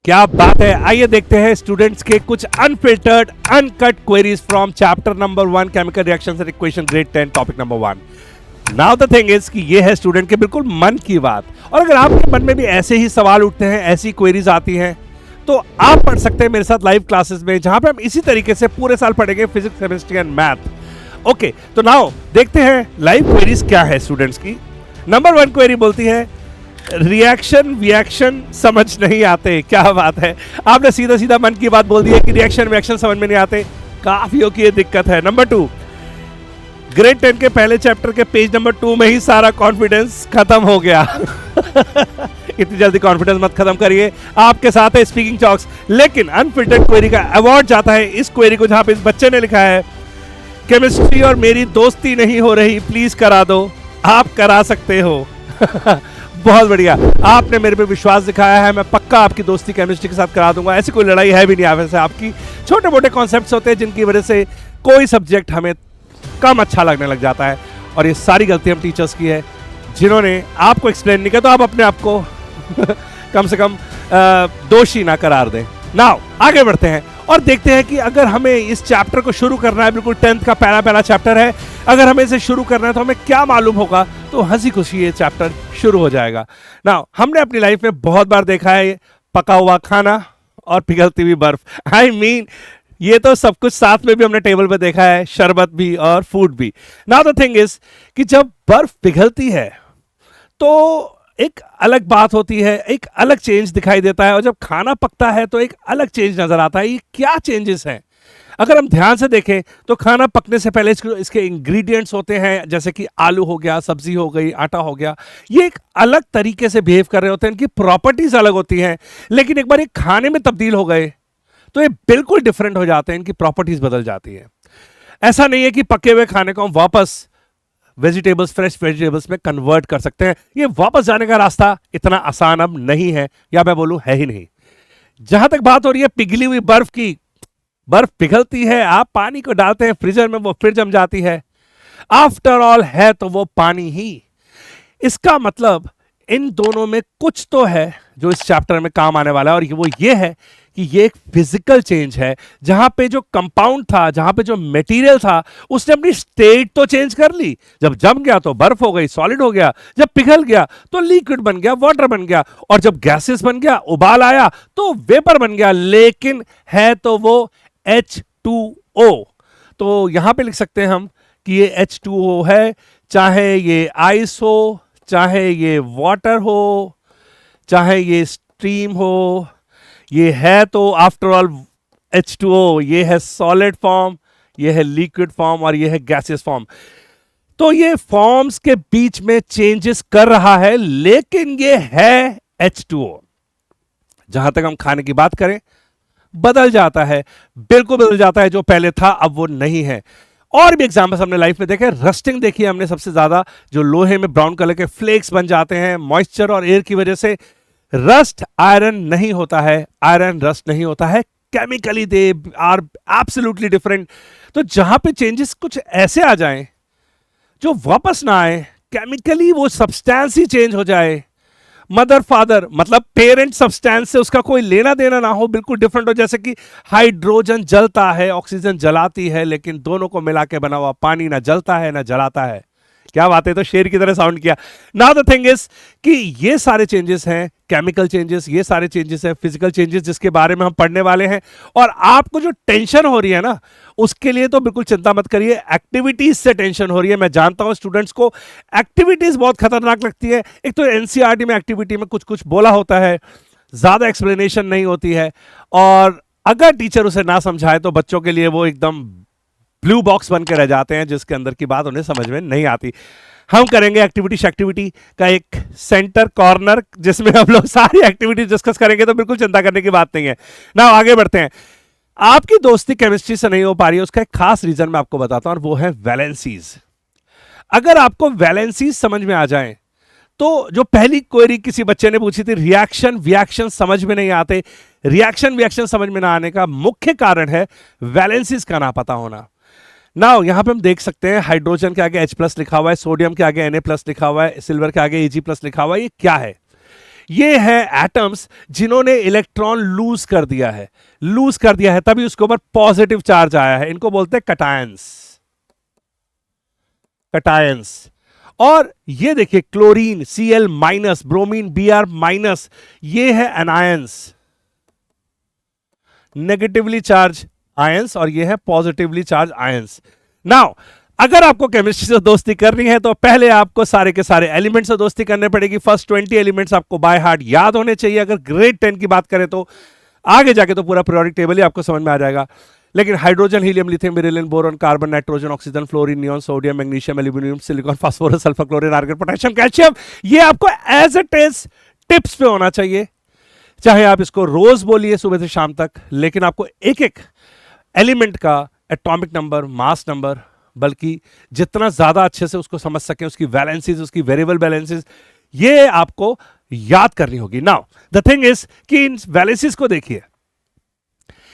क्या बात है। आइए देखते हैं स्टूडेंट्स के कुछ unfiltered uncut queries from chapter number 1 chemical reactions and equation grade 10 topic number 1। Now the thing is कि ये है स्टूडेंट के बिल्कुल मन की बात, और अगर आपके मन में भी ऐसे ही सवाल उठते हैं, ऐसी क्वेरीज आती हैं, तो आप पढ़ सकते हैं मेरे साथ लाइव क्लासेस में, जहां पे हम इसी तरीके से पूरे साल पढ़ेंगे physics, chemistry and math. Okay, तो नाउ देखते हैं लाइव क्वेरीज क्या है स्टूडेंट्स की। नंबर 1 क्वेरी बोलती है रिएक्शन विएक्शन समझ नहीं आते। क्या बात है, आपने सीधा सीधा मन की बात बोल दी है कि रिएक्शन विएक्शन समझ में नहीं आते। काफियों की ये दिक्कत है। नंबर 2, ग्रेड 10 के पहले चैप्टर के पेज नंबर 2 में ही सारा कॉन्फिडेंस खत्म हो गया। इतनी जल्दी कॉन्फिडेंस मत खत्म करिए, आपके साथ है स्पीकिंग चॉक्स। लेकिन अनफिल्टर्ड क्वेरी का अवार्ड जाता है इस क्वेरी को, जहां पे इस बच्चे ने लिखा है केमिस्ट्री और मेरी दोस्ती नहीं हो रही, प्लीज करा दो। आप करा सकते हो। बहुत बढ़िया, आपने मेरे पे विश्वास दिखाया है, मैं पक्का आपकी दोस्ती केमिस्ट्री के साथ करा दूंगा। ऐसी कोई लड़ाई है भी नहीं। वैसे आपकी छोटे मोटे कॉन्सेप्ट्स होते हैं जिनकी वजह से कोई सब्जेक्ट हमें कम अच्छा लगने लग जाता है, और ये सारी गलती हम टीचर्स की है जिन्होंने आपको एक्सप्लेन नहीं किया। तो आप अपने आप को कम से कम दोषी ना करार दें। नाउ आगे बढ़ते हैं और देखते हैं कि अगर हमें इस चैप्टर को शुरू करना है, बिल्कुल 10th का पहला पहला चैप्टर है, अगर हमें इसे शुरू करना है तो हमें क्या मालूम होगा। तो हंसी खुशी ये चैप्टर शुरू हो जाएगा। नाउ हमने अपनी लाइफ में बहुत बार देखा है पका हुआ खाना और पिघलती हुई बर्फ। आई मीन ये तो सब कुछ साथ में भी हमने टेबल पे देखा है, शरबत भी और फूड भी। नाउ द थिंग इज कि जब बर्फ पिघलती है तो एक अलग बात होती है, एक अलग चेंज दिखाई देता है, और जब खाना पकता है तो एक अलग चेंज नजर आता है। ये क्या चेंजेस हैं? अगर हम ध्यान से देखें तो खाना पकने से पहले इसके इंग्रेडिएंट्स होते हैं, जैसे कि आलू हो गया, सब्जी हो गई, आटा हो गया। ये एक अलग तरीके से बिहेव कर रहे होते हैं, इनकी प्रॉपर्टीज अलग होती हैं। लेकिन एक बार ये खाने में तब्दील हो गए तो ये बिल्कुल डिफरेंट हो जाते हैं, इनकी प्रॉपर्टीज बदल जाती है। ऐसा नहीं है कि पके हुए खाने को हम वापस वेजिटेबल्स, फ्रेश वेजिटेबल्स में कन्वर्ट कर सकते हैं। ये वापस जाने का रास्ता इतना आसान अब नहीं है, या मैं बोलूं है ही नहीं। जहां तक बात हो रही है पिघली हुई बर्फ की, बर्फ पिघलती है, आप पानी को डालते हैं फ्रीजर में, वो फिर जम जाती है। आफ्टर ऑल है तो वो पानी ही। इसका मतलब इन दोनों में कुछ तो है जो इस चैप्टर में काम आने वाला है, और वो ये है कि ये एक फिजिकल चेंज है, जहां पे जो कंपाउंड था, जहां पे जो मटेरियल था, उसने अपनी स्टेट तो चेंज कर ली। जब जम गया तो बर्फ हो गई, सॉलिड हो गया, जब पिघल गया तो लिक्विड बन गया, वाटर बन गया, और जब गैसेस बन गया, उबाल आया तो वेपर बन गया। लेकिन है तो वो H2O। तो यहां पे लिख सकते हैं हम कि ये H2O है, चाहे ये आइस हो, चाहे ये वाटर हो, चाहे ये स्ट्रीम हो, ये है तो आफ्टर ऑल H2O। ये है सॉलिड फॉर्म, ये है लिक्विड फॉर्म, और ये है गैसियस फॉर्म। तो ये फॉर्म्स के बीच में चेंजेस कर रहा है, लेकिन ये है H2O। जहां तक हम खाने की बात करें, बदल जाता है, बिल्कुल बदल जाता है। जो पहले था अब वो नहीं है। और भी एग्जांपल्स हमने लाइफ में देखे। रस्टिंग देखी हमने सबसे ज्यादा, जो लोहे में ब्राउन कलर के फ्लेक्स बन जाते हैं मॉइस्चर और एयर की वजह से। रस्ट आयरन नहीं होता है, आयरन रस्ट नहीं होता है। Chemically they are absolutely different. तो जहां पे चेंजेस कुछ ऐसे आ जाएं जो वापस ना आए, केमिकली वो सब्सटेंस ही चेंज हो जाए, मदर फादर मतलब पेरेंट सब्सटेंस से उसका कोई लेना देना ना हो, बिल्कुल डिफरेंट हो। जैसे कि हाइड्रोजन जलता है, ऑक्सीजन जलाती है, लेकिन दोनों को मिला के बना हुआ पानी ना जलता है ना जलाता है। क्या बात है, तो शेर की तरह साउंड किया। नाउ द थिंग इज कि ये सारे चेंजेस हैं केमिकल चेंजेस, ये सारे चेंजेस हैं फिजिकल चेंजेस, जिसके बारे में हम पढ़ने वाले हैं। और आपको जो टेंशन हो रही है ना, उसके लिए तो बिल्कुल चिंता मत करिए, एक्टिविटीज से टेंशन हो रही है। मैं जानता हूं स्टूडेंट्स को एक्टिविटीज बहुत खतरनाक लगती है। एक तो एनसीईआरटी में एक्टिविटी में कुछ कुछ बोला होता है, ज्यादा एक्सप्लेनेशन नहीं होती है, और अगर टीचर उसे ना समझाए तो बच्चों के लिए वो एकदम ब्लू बॉक्स बन के रह जाते हैं, जिसके अंदर की बात उन्हें समझ में नहीं आती। हम करेंगे एक्टिविटी का एक सेंटर कॉर्नर, जिसमें हम लोग सारी एक्टिविटी डिस्कस करेंगे, तो बिल्कुल चिंता करने की बात नहीं है ना। आगे बढ़ते हैं। आपकी दोस्ती केमिस्ट्री से नहीं हो पा रही है, उसका एक खास रीजन मैं आपको बताता हूं, और वो है वैलेंसीज। अगर आपको वैलेंसीज समझ में आ जाए तो जो पहली क्वेरी किसी बच्चे ने पूछी थी, रिएक्शन विएक्शन समझ में नहीं आते, रिएक्शन विएक्शन समझ में ना आने का मुख्य कारण है वैलेंसीज का ना पता होना। नाउ यहां पे हम देख सकते हैं हाइड्रोजन के आगे H+ लिखा हुआ है, सोडियम के आगे Na+ लिखा हुआ है, सिल्वर के आगे Ag+ लिखा हुआ है। ये क्या है? ये है एटम्स जिन्होंने इलेक्ट्रॉन लूज कर दिया है, तभी उसके ऊपर पॉजिटिव चार्ज आया है, इनको बोलते हैं कटायंस। और ये देखिए chlorine Cl minus, bromine Br minus, ये है एनायंस, नेगेटिवली चार्ज आयंस, और ये है पॉजिटिवली चार्ज आयंस। नाउ अगर आपको केमिस्ट्री से दोस्ती करनी है तो पहले आपको सारे के सारे एलिमेंट्स से दोस्ती करनी पड़ेगी। फर्स्ट 20 एलिमेंट्स आपको बाय हार्ट याद होने चाहिए। अगर ग्रेड 10 की बात करें तो आगे जाके तो पूरा पीरियोडिक टेबल ही आपको समझ में आ जाएगा। लेकिन hydrogen, helium, lithium, beryllium, boron, carbon, nitrogen, oxygen, fluorine, neon, sodium, magnesium, aluminium, silicon, phosphorus, sulphur, chlorine, argon, potassium, calcium, ये आपको एज इट इज टिप्स पे होना चाहिए। चाहे आप इसको रोज बोलिए सुबह से शाम तक, लेकिन आपको एक एक एलिमेंट का एटॉमिक नंबर, मास नंबर, बल्कि जितना ज्यादा अच्छे से उसको समझ सकें, उसकी वैलेंसीज, उसकी वेरिएबल बैलेंसेस, ये आपको याद करनी होगी। नाउ द थिंग इज कि इन वैलेंसीज को देखिए,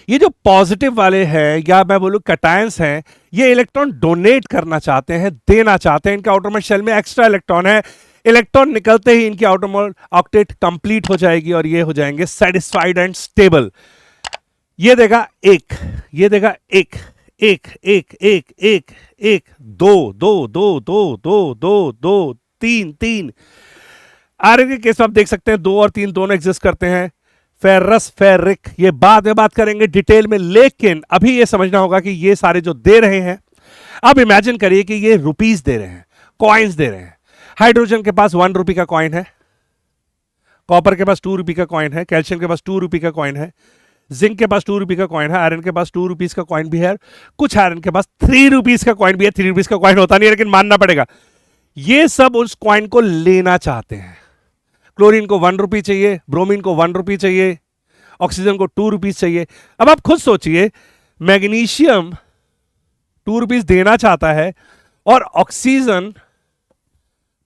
ये जो पॉजिटिव वाले हैं या मैं बोलूं कटायंस हैं, ये इलेक्ट्रॉन डोनेट करना चाहते हैं, देना चाहते हैं। इनके आउटरमोस्ट शेल में एक्स्ट्रा इलेक्ट्रॉन है, इलेक्ट्रॉन निकलते ही इनकी आउटरमोस्ट ऑक्टेट कंप्लीट हो जाएगी और ये हो जाएंगे सेटिस्फाइड एंड स्टेबल। ये देगा एक, ये देगा एक, एक एक एक एक एक, दो दो दो दो दो दो दो, तीन तीन। आयरन के केस में आप देख सकते हैं 2 और 3 दोनों एग्जिस्ट करते हैं। फेरस, फेरिक, ये बाद में बात करेंगे डिटेल में, लेकिन अभी ये समझना होगा कि ये सारे जो दे रहे हैं, अब इमेजिन करिए कि ये रुपीस दे रहे हैं, कॉइन्स दे रहे हैं। हाइड्रोजन के पास 1 रुपये का कॉइन है, कॉपर के पास 2 रुपये का कॉइन है, कैल्शियम के पास 2 रुपये का कॉइन है, जिंक के पास 2 रुपये का कॉइन है, आयरन के पास 2 रुपीस का कॉइन भी है, कुछ आयरन के पास 3 रुपीस का कॉइन भी है। 3 रुपीस का कॉइन होता नहीं है, लेकिन मानना पड़ेगा ये सब उस कॉइन को लेना चाहते हैं। क्लोरीन को 1 रुपये चाहिए, ब्रोमीन को 1 रुपये चाहिए, ऑक्सीजन को 2 रुपीस चाहिए। अब आप खुद सोचिए, मैग्नीशियम 2 रुपीस देना चाहता है और ऑक्सीजन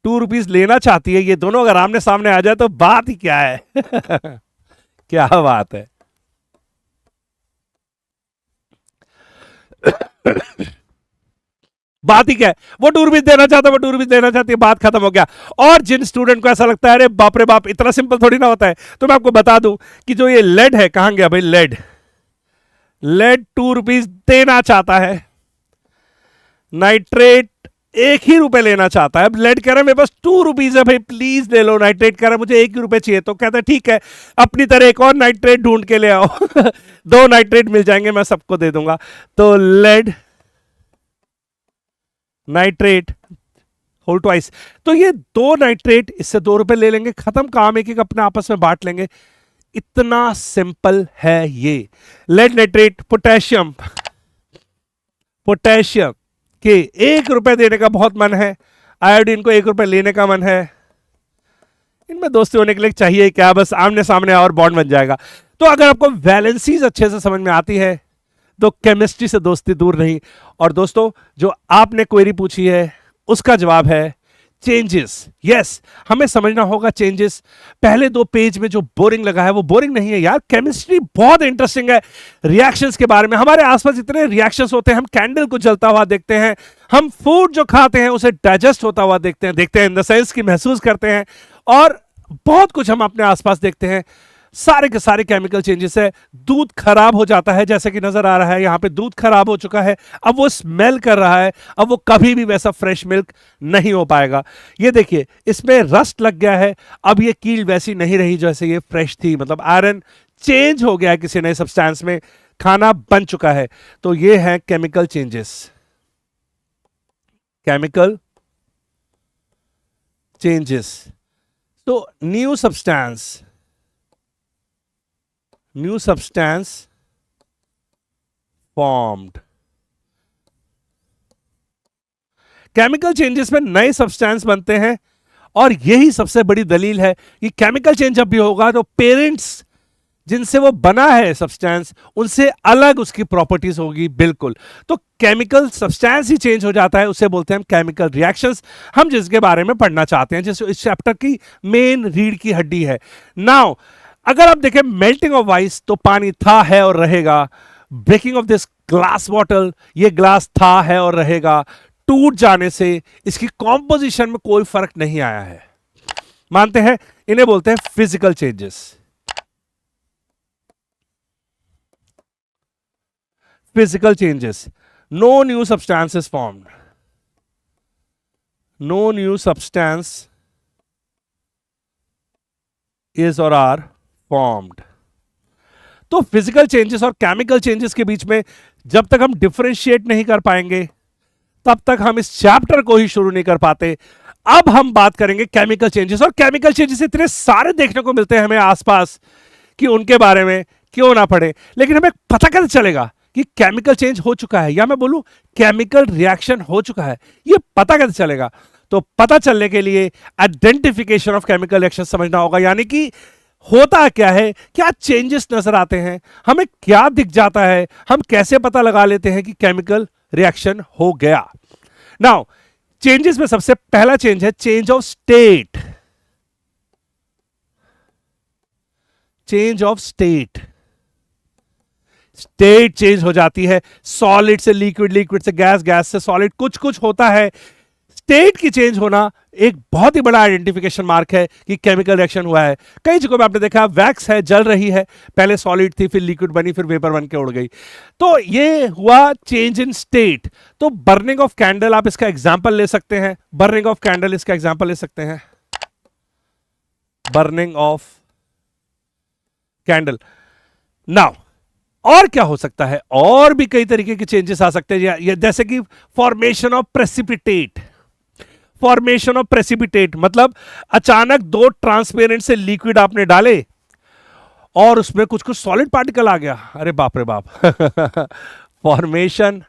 2 रुपीस लेना चाहती है, ये दोनों अगर आमने सामने आ जाए तो बात ही क्या है। क्या बात है। बात ही क्या है, वो 2 रुपीस देना चाहता है, वो 2 रुपीस देना चाहती है, बात खत्म हो गया। और जिन स्टूडेंट को ऐसा लगता है अरे बाप रे बाप इतना सिंपल थोड़ी ना होता है, तो मैं आपको बता दूं कि जो ये लेड है, कहां गया भाई लेड, लेड 2 रुपीस देना चाहता है, नाइट्रेट 1 ही रुपए लेना चाहता है। अब लेड कह रहा है मेरे पास 2 रुपीस है भाई, प्लीज ले लो। नाइट्रेट कह रहा है मुझे 1 ही रुपए चाहिए, तो कहता है ठीक है अपनी तरह एक और नाइट्रेट ढूंढ के ले आओ। 2 नाइट्रेट मिल जाएंगे, मैं सबको दे दूंगा। तो लेड, नाइट्रेट होल ट्वाइस, तो ये 2 नाइट्रेट, इससे 2 रुपए ले लेंगे, खत्म काम, एक एक अपने आपस में बांट लेंगे। इतना सिंपल है ये। लेड नाइट्रेट, पोटेशियम, पोटेशियम के 1 रुपए देने का बहुत मन है, आयोडीन को 1 रुपए लेने का मन है। इनमें दोस्ती होने के लिए चाहिए क्या, बस आमने सामने और बॉन्ड बन जाएगा। तो अगर आपको वैलेंसीज अच्छे से समझ में आती है तो केमिस्ट्री से दोस्ती दूर नहीं। और दोस्तों जो आपने क्वेरी पूछी है उसका जवाब है चेंजेस। यस, हमें समझना होगा चेंजेस। पहले 2 पेज में जो बोरिंग लगा है वो बोरिंग नहीं है यार, केमिस्ट्री बहुत इंटरेस्टिंग है। रिएक्शंस के बारे में, हमारे आसपास इतने रिएक्शंस होते हैं, हम कैंडल को जलता हुआ देखते हैं, हम फूड जो खाते हैं उसे डाइजेस्ट होता हुआ देखते हैं इन द सेंस की महसूस करते हैं, और बहुत कुछ हम अपने आसपास देखते हैं। सारे के सारे केमिकल चेंजेस है। दूध खराब हो जाता है, जैसे कि नजर आ रहा है यहां पे दूध खराब हो चुका है, अब वो स्मेल कर रहा है, अब वो कभी भी वैसा फ्रेश मिल्क नहीं हो पाएगा। ये देखिए इसमें रस्ट लग गया है, अब ये कील वैसी नहीं रही जैसे ये फ्रेश थी, मतलब आयरन चेंज हो गया है किसी नए सब्सटेंस में, खाना बन चुका है। तो ये है केमिकल चेंजेस, केमिकल चेंजेस। तो new substance formed. Chemical changes में नए सब्सटेंस बनते हैं, और यही सबसे बड़ी दलील है कि केमिकल चेंज जब भी होगा तो पेरेंट्स जिनसे वो बना है सब्सटेंस उनसे अलग उसकी प्रॉपर्टीज होगी बिल्कुल। तो केमिकल सब्सटेंस ही चेंज हो जाता है, उसे बोलते हैं हम केमिकल रिएक्शंस, हम जिसके बारे में पढ़ना चाहते हैं, जैसे इस चैप्टर की मेन रीढ़ की हड्डी है। नाउ अगर आप देखें मेल्टिंग ऑफ आइस, तो पानी था, है और रहेगा। Breaking of this glass bottle, ये ग्लास था, है और रहेगा। टूट जाने से इसकी कॉम्पोजिशन में कोई फर्क नहीं आया है। मानते हैं, इन्हें बोलते हैं physical changes. Physical changes, no new substance is formed, no new substance is और आर फॉर्म्ड। तो फिजिकल चेंजेस और केमिकल चेंजेस के बीच में जब तक हम डिफरेंशिएट नहीं कर पाएंगे तब तक हम इस चैप्टर को ही शुरू नहीं कर पाते। अब हम बात करेंगे केमिकल चेंजेस, और केमिकल चेंजेस इतने सारे देखने को मिलते हैं हमें आसपास कि उनके बारे में क्यों ना पढ़े, लेकिन हमें पता कैसे चलेगा कि केमिकल चेंज हो चुका है, या मैं बोलूं केमिकल रिएक्शन हो चुका है, ये पता कैसे चलेगा? तो पता चलने के लिए आइडेंटिफिकेशन ऑफ केमिकल रिएक्शन समझना होगा, यानी कि होता क्या है, क्या चेंजेस नजर आते हैं, हमें क्या दिख जाता है, हम कैसे पता लगा लेते हैं कि केमिकल रिएक्शन हो गया। नाउ चेंजेस में सबसे पहला चेंज है change of state. Change of state, state change हो जाती है, सॉलिड से लिक्विड, लिक्विड से गैस, गैस से सॉलिड, कुछ कुछ होता है। स्टेट की चेंज होना एक बहुत ही बड़ा आइडेंटिफिकेशन मार्क है कि केमिकल रिएक्शन हुआ है। कई जगहों में आपने देखा वैक्स है, जल रही है, पहले सॉलिड थी, फिर लिक्विड बनी, फिर वेपर बन के उड़ गई, तो ये हुआ चेंज इन स्टेट। तो बर्निंग ऑफ कैंडल आप इसका एग्जांपल ले सकते हैं, बर्निंग ऑफ कैंडल इसका एग्जांपल ले सकते हैं, बर्निंग ऑफ कैंडल। नाउ और क्या हो सकता है, और भी कई तरीके के चेंजेस आ सकते हैं, जैसे कि formation of precipitate. Formation of precipitate मतलब अचानक दो ट्रांसपेरेंट से लिक्विड आपने डाले और उसमें कुछ कुछ सॉलिड पार्टिकल आ गया, अरे बाप रे बाप फॉर्मेशन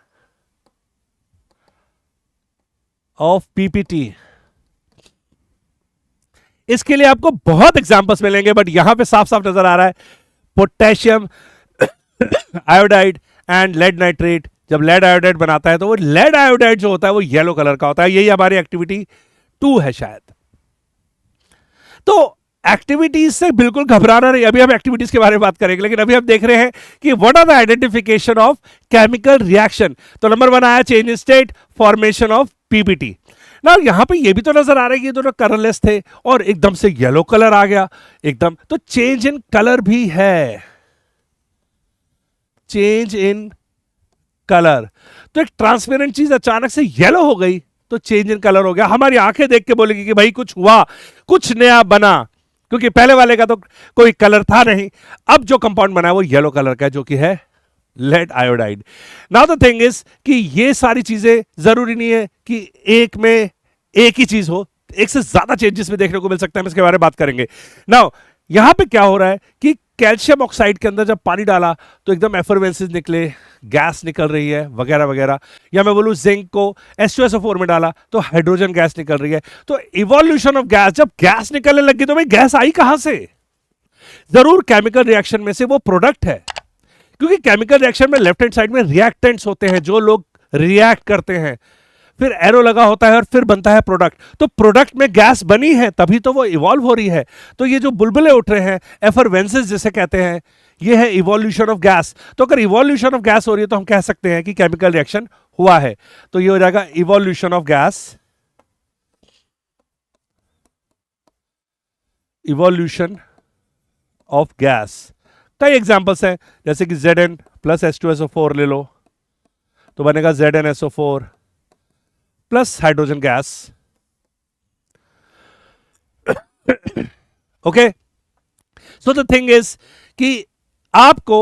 ऑफ पीपीटी। इसके लिए आपको बहुत एग्जांपल्स मिलेंगे, बट यहां पे साफ साफ नजर आ रहा है potassium iodide and lead nitrate. जब लेड आयोडाइड बनाता है तो वो लेड आयोडाइड जो होता है वो येलो कलर का होता है। यही हमारी एक्टिविटी 2 है शायद। तो एक्टिविटीज से बिल्कुल घबराना नहीं, अभी हम एक्टिविटीज के बारे में बात करेंगे, लेकिन अभी हम देख रहे हैं कि what are the identification of chemical reaction. तो नंबर 1 आया change in state, formation of PPT. ना यहां पे ये भी तो नजर आ रहा है कि ये दोनों कलरलेस थे और एकदम से येलो कलर आ गया एकदम, तो चेंज इन कलर भी है, चेंज इन कलर। तो एक ट्रांसपेरेंट चीज अचानक से येलो हो गई तो चेंज इन कलर हो गया। हमारी आंखें देख के बोलेगी कि भाई कुछ हुआ, कुछ नया बना, क्योंकि पहले वाले का तो कोई कलर था नहीं। अब जो कंपाउंड बना है वो येलो कलर का है, जो कि है lead iodide. Now the thing is कि ये सारी चीजें जरूरी नहीं है कि एक में एक ही चीज हो, एक से ज्यादा चेंजेस में देखने को मिल सकता है, हम इसके बारे में बात करेंगे। नाउ यहां पे क्या हो रहा है कि कैल्शियम ऑक्साइड के अंदर जब पानी डाला तो एकदम एफरवेंसेस निकले, गैस निकल रही है वगैरह वगैरह, या मैं बोलूं जिंक को H2SO4 में डाला तो हाइड्रोजन गैस निकल रही है। तो इवोल्यूशन ऑफ गैस, जब गैस निकलने लगी तो भाई गैस आई कहां से? जरूर केमिकल रिएक्शन में से वो प्रोडक्ट है, क्योंकि केमिकल रिएक्शन में लेफ्ट हैंड साइड में रिएक्टेंट्स होते हैं जो लोग रिएक्ट करते हैं, फिर एरो लगा होता है और फिर बनता है प्रोडक्ट। तो प्रोडक्ट में गैस बनी है तभी तो वो इवॉल्व हो रही है। तो ये जो बुलबुले उठ रहे हैं, एफरवेंसेस जिसे कहते हैं, ये है इवोल्यूशन ऑफ गैस। तो अगर इवोल्यूशन ऑफ गैस हो रही है तो हम कह सकते हैं कि केमिकल रिएक्शन हुआ है। तो ये हो जाएगा evolution of gas, evolution of gas. कई एग्जांपल्स हैं, जैसे कि Zn प्लस H2SO4 ले लो तो बनेगा ZnSO4 plus hydrogen gas. Okay, so the thing is कि आपको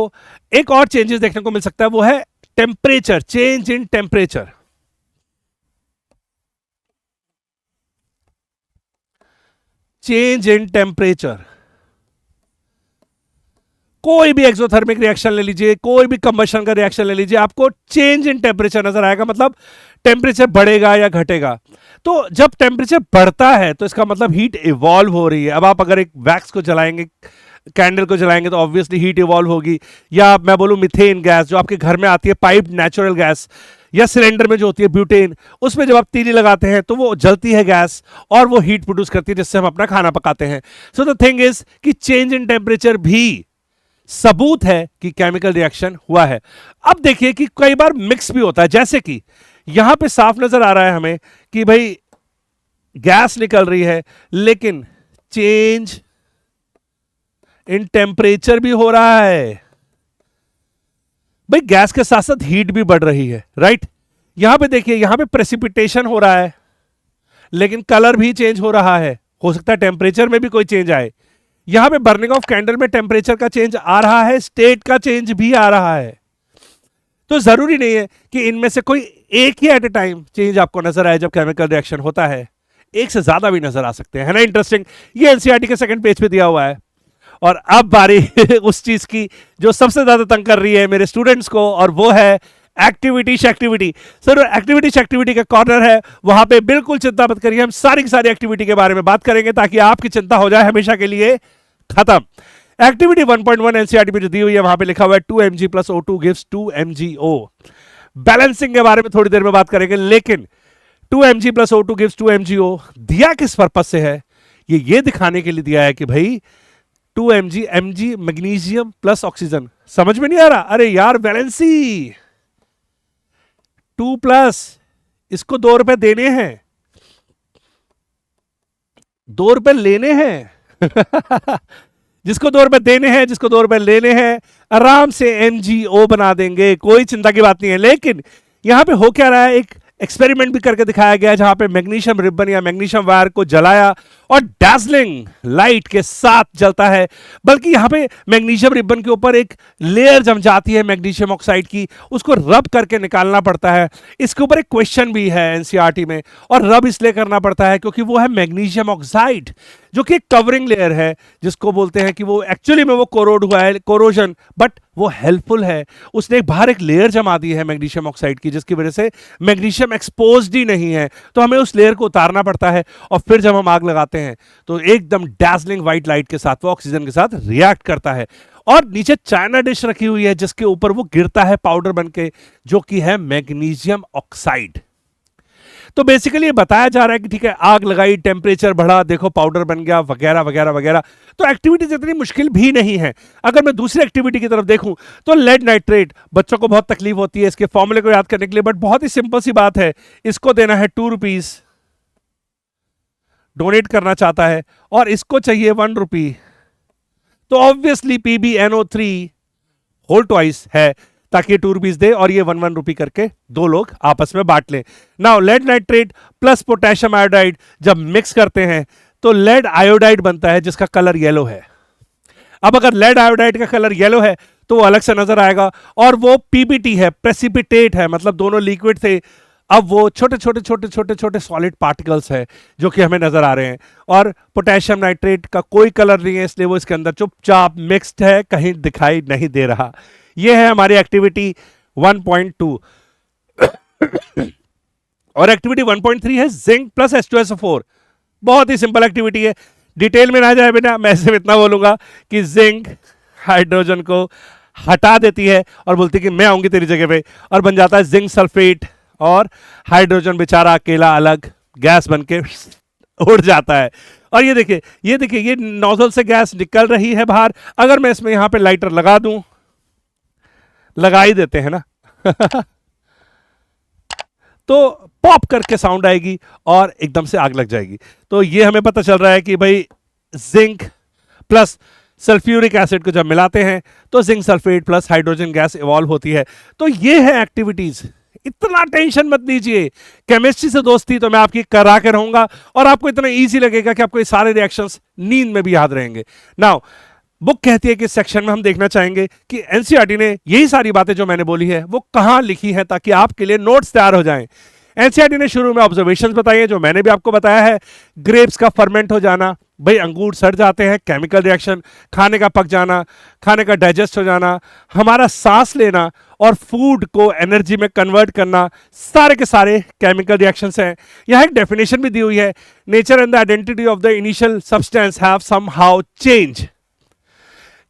एक और चेंजेस देखने को मिल सकता है, वो है temperature, change in temperature. Change in temperature, कोई भी एक्सोथर्मिक रिएक्शन ले लीजिए, कोई भी कंबशन का रिएक्शन ले लीजिए, आपको चेंज इन टेम्परेचर नजर आएगा, मतलब टेम्परेचर बढ़ेगा या घटेगा। तो जब टेम्परेचर बढ़ता है तो इसका मतलब हीट इवॉल्व हो रही है। अब आप अगर एक वैक्स को जलाएंगे, कैंडल को जलाएंगे तो ऑब्वियसली हीट इवॉल्व होगी। या मैं बोलूं मिथेन गैस जो आपके घर में आती है, पाइप्ड नेचुरल गैस, या सिलेंडर में जो होती है ब्यूटेन, उसमें जब आप तीली लगाते हैं तो वो जलती है गैस और वो हीट प्रोड्यूस करती है जिससे हम अपना खाना पकाते हैं। सो द थिंग इज कि चेंज इन टेम्परेचर भी सबूत है कि केमिकल रिएक्शन हुआ है। अब देखिए कि कई बार मिक्स भी होता है, जैसे कि यहां पे साफ नजर आ रहा है हमें कि भाई गैस निकल रही है लेकिन चेंज इन टेम्परेचर भी हो रहा है। भाई गैस के साथ साथ हीट भी बढ़ रही है, राइट। यहां पे देखिए, यहां पे प्रेसिपिटेशन हो रहा है, लेकिन कलर भी चेंज हो रहा है। हो सकता है टेम्परेचर में भी कोई चेंज आए। यहां पे बर्निंग ऑफ कैंडल में टेम्परेचर का चेंज आ रहा है, स्टेट का चेंज भी आ रहा है। तो जरूरी नहीं है कि इनमें से कोई एक ही एट ए टाइम चेंज आपको नजर आए जब केमिकल रिएक्शन होता है, एक से ज्यादा भी नजर आ सकते हैं, है ना। इंटरेस्टिंग। ये एनसीईआरटी के सेकंड पेज पे दिया हुआ है। और अब बारी उस चीज की जो सबसे ज्यादा तंग कर रही है मेरे स्टूडेंट्स को, और वो है एक्टिविटी शैक्टिविटी। सर एक्टिविटी शैक्टिविटी का कॉर्नर है, वहां पे बिल्कुल चिंता मत करिए, हम सारी की सारी एक्टिविटी के बारे में बात करेंगे ताकि आपकी चिंता हो जाए हमेशा के लिए खत्म। एक्टिविटी 1.1 एनसीईआरटी में जो दी हुई है वहां पे लिखा हुआ है 2 mg plus O2 gives 2 MgO। Balancing के बारे में थोड़ी देर में बात करेंगे, लेकिन 2 mg plus O2 gives 2 MgO दिया किस पर्पस से है? ये दिखाने के लिए दिया है कि भाई 2 mg मैग्नीशियम प्लस ऑक्सीजन। समझ में नहीं आ रहा? अरे यार वैलेंसी 2 प्लस, इसको 2 रुपए देने हैं, 2 रुपए लेने हैं। जिसको 2 रुपए देने हैं, जिसको 2 रुपए लेने हैं, आराम से MgO बना देंगे, कोई चिंता की बात नहीं है। लेकिन यहां पे हो क्या रहा है, एक एक्सपेरिमेंट भी करके दिखाया गया जहां पे मैग्नीशियम रिबन या मैग्नीशियम वायर को जलाया और डैजलिंग लाइट के साथ जलता है। बल्कि यहां पे मैग्नीशियम रिबन के ऊपर एक लेयर जम जाती है मैग्नीशियम ऑक्साइड की, उसको रब करके निकालना पड़ता है। इसके ऊपर एक क्वेश्चन भी है एनसीईआरटी में, और रब इसलिए करना पड़ता है क्योंकि वो है मैग्नीशियम ऑक्साइड, जो कि एक कवरिंग लेयर है, जिसको बोलते हैं कि वो एक्चुअली में वो कोरोड हुआ है, कोरोजन, बट वो हेल्पफुल है। उसने एक बाहर एक लेयर जमा दी है मैग्नीशियम ऑक्साइड की, जिसकी वजह से मैग्नीशियम एक्सपोज्ड ही नहीं है, तो हमें उस लेयर को उतारना पड़ता है। और फिर जब हम आग लगाते हैं तो एकदम डैजलिंग व्हाइट लाइट के साथ वो ऑक्सीजन के साथ रिएक्ट करता है। और नीचे चाइना डिश रखी हुई है जिसके ऊपर वो गिरता है पाउडर बनके, जो कि है मैग्नीशियम ऑक्साइड। तो बेसिकली ये बताया जा रहा है कि ठीक है, आग लगाई, टेम्परेचर बढ़ा, देखो पाउडर बन गया, वगैरह वगैरह वगैरह। तो एक्टिविटीज इतनी मुश्किल भी नहीं है। अगर मैं दूसरी एक्टिविटी की तरफ देखूं तो लेड नाइट्रेट, बच्चों को बहुत तकलीफ होती है इसके फॉर्मूले को याद करने के लिए, बट बहुत ही सिंपल सी बात है। इसको देना है 2 रुपीज, डोनेट करना चाहता है, और इसको चाहिए 1 रुपी। तो ऑब्वियसली PbNO3 होल ट्वाइस है, ताकि 2 रुपीज दे और ये 1 रुपी करके 2 लोग आपस में बांट लें। Now lead nitrate plus potassium iodide जब मिक्स करते हैं तो लेड आयोडाइड बनता है, जिसका कलर येलो है। अब अगर लेड आयोडाइड का कलर येलो है तो वो अलग से नजर आएगा, और वो PBT है, प्रेसिपिटेट है, मतलब दोनों लिक्विड थे, अब वो छोटे छोटे छोटे छोटे छोटे सॉलिड पार्टिकल्स है जो कि हमें नजर आ रहे हैं। और पोटेशियम नाइट्रेट का कोई कलर नहीं है, इसलिए वो इसके अंदर चुपचाप मिक्स्ड है, कहीं दिखाई नहीं दे रहा। ये है हमारी एक्टिविटी 1.2। और एक्टिविटी 1.3 है जिंक प्लस H2SO4। बहुत ही सिंपल एक्टिविटी है, डिटेल में ना जाए बिना मैं सिर्फ इतना बोलूंगा कि जिंक हाइड्रोजन को हटा देती है और बोलती है कि मैं आऊंगी तेरी जगह पे, और बन जाता है जिंक सल्फेट, और हाइड्रोजन बेचारा अकेला अलग गैस बन के उड़ जाता है। और ये देखिए, ये देखिए, ये नोजल से गैस निकल रही है बाहर। अगर मैं इसमें यहां पे लाइटर लगा दूं, लगा ही देते हैं ना तो पॉप करके साउंड आएगी और एकदम से आग लग जाएगी। तो ये हमें पता चल रहा है कि भाई जिंक प्लस सल्फ्यूरिक एसिड को जब मिलाते हैं तो zinc sulphate plus hydrogen gas evolve होती है। तो ये है एक्टिविटीज, इतना टेंशन मत लीजिए। केमिस्ट्री से दोस्ती तो मैं आपकी करा के रहूंगा, और आपको इतना इजी लगेगा कि आपको ये सारे रिएक्शंस नींद में भी याद रहेंगे। नाउ बुक कहती है कि इस सेक्शन में हम देखना चाहेंगे कि एनसीईआरटी ने यही सारी बातें जो मैंने बोली है वो कहां लिखी है, ताकि आपके लिए नोट्स तैयार हो जाएं। एनसीईआरटी ने शुरू में ऑब्जर्वेशंस बताई है जो मैंने भी आपको बताया है। ग्रेप्स का फर्मेंट हो जाना, भाई अंगूर सड़ जाते हैं, केमिकल रिएक्शन, खाने का पक जाना, खाने का डाइजेस्ट हो जाना, हमारा सांस लेना और फूड को एनर्जी में कन्वर्ट करना, सारे के सारे केमिकल रिएक्शंस हैं। यहां एक डेफिनेशन भी दी हुई है, nature and the identity of the initial substance have somehow change.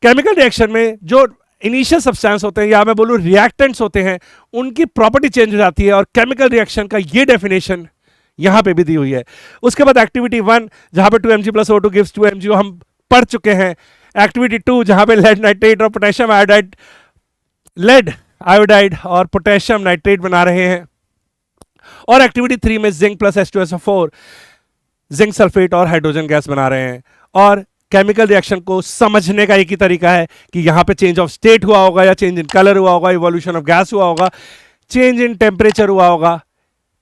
Chemical reaction में जो इनिशियल सब्सटेंस होते हैं, या मैं बोलूं रिएक्टेंट्स होते हैं, उनकी प्रॉपर्टी चेंज हो जाती है, और केमिकल रिएक्शन का ये डेफिनेशन यहां पे भी दी हुई है। उसके बाद एक्टिविटी 1 जहां पे 2 mg plus O2 gives 2 MgO हम पढ़ चुके हैं। एक्टिविटी 2 जहां पे लेड नाइट्रेट और पोटेशियम आयोडाइड, लेड आयोडाइड और पोटेशियम नाइट्रेट बना रहे हैं। और एक्टिविटी 3 में zinc plus H2SO4। Zinc sulphate और हाइड्रोजन गैस बना रहे हैं, और केमिकल रिएक्शन को समझने का एक ही तरीका है कि यहां पे चेंज ऑफ स्टेट हुआ होगा, या चेंज इन कलर हुआ होगा, इवोल्यूशन ऑफ गैस हुआ होगा, चेंज इन टेम्परेचर हुआ होगा।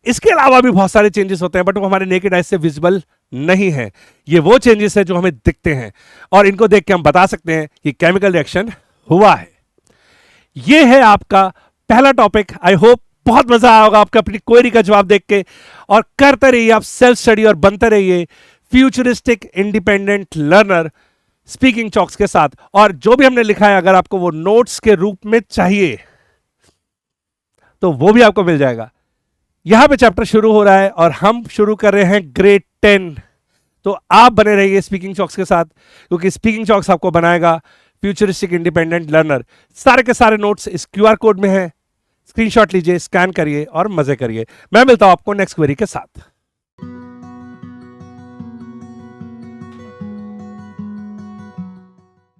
इसके अलावा भी बहुत सारे चेंजेस होते हैं, बट वो हमारे नेकेड आइज से विजिबल नहीं है। ये वो चेंजेस है जो हमें दिखते हैं, और इनको देख के हम बता सकते हैं कि केमिकल रिएक्शन हुआ है। ये है आपका पहला टॉपिक। आई होप बहुत मजा आया होगा आपका अपनी क्वेरी का जवाब देख के, और करते रहिए आप सेल्फ स्टडी और बनते रहिए futuristic independent learner speaking chalks के साथ। और जो भी हमने लिखा है, अगर आपको वो नोट्स के रूप में चाहिए तो वो भी आपको मिल जाएगा। यहां पे चैप्टर शुरू हो रहा है और हम शुरू कर रहे हैं ग्रेड 10। तो आप बने रहिए स्पीकिंग चॉक्स के साथ, क्योंकि स्पीकिंग चॉक्स आपको बनाएगा फ्यूचरिस्टिक इंडिपेंडेंट लर्नर। सारे के सारे नोट्स इस क्यूआर कोड में है, स्क्रीनशॉट लीजिए, स्कैन करिए और मजे करिए। मैं मिलता हूं आपको नेक्स्ट क्वेरी के साथ।